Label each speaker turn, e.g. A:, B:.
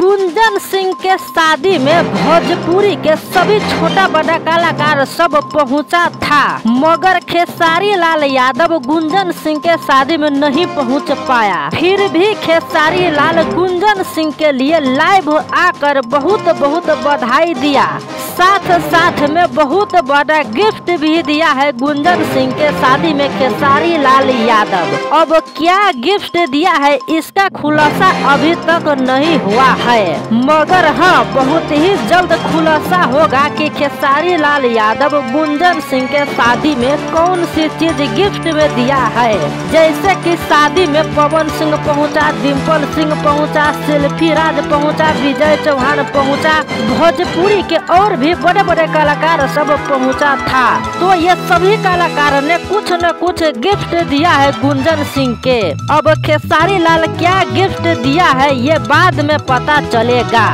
A: गुंजन सिंह के शादी में भोजपुरी के सभी छोटा बड़ा कलाकार सब पहुंचा था, मगर खेसारी लाल यादव गुंजन सिंह के शादी में नहीं पहुंच पाया। फिर भी खेसारी लाल गुंजन सिंह के लिए लाइव आकर बहुत बहुत बधाई दिया, साथ साथ में बहुत बड़ा गिफ्ट भी दिया है गुंजन सिंह के शादी में खेसारी लाल यादव। अब क्या गिफ्ट दिया है इसका खुलासा अभी तक नहीं हुआ है, मगर हाँ बहुत ही जल्द खुलासा होगा कि खेसारी लाल यादव गुंजन सिंह के शादी में कौन सी चीज गिफ्ट में दिया है। जैसे कि शादी में पवन सिंह पहुंचा, डिम्पल सिंह पहुंचा, शिल्पी राज पहुंचा, विजय चौहान पहुंचा, भोजपुरी के और भी बड़े बड़े कलाकार सब पहुंचा था। तो ये सभी कलाकार ने कुछ न कुछ गिफ्ट दिया है गुंजन सिंह के। अब खेसारी लाल क्या गिफ्ट दिया है ये बाद में पता चलेगा।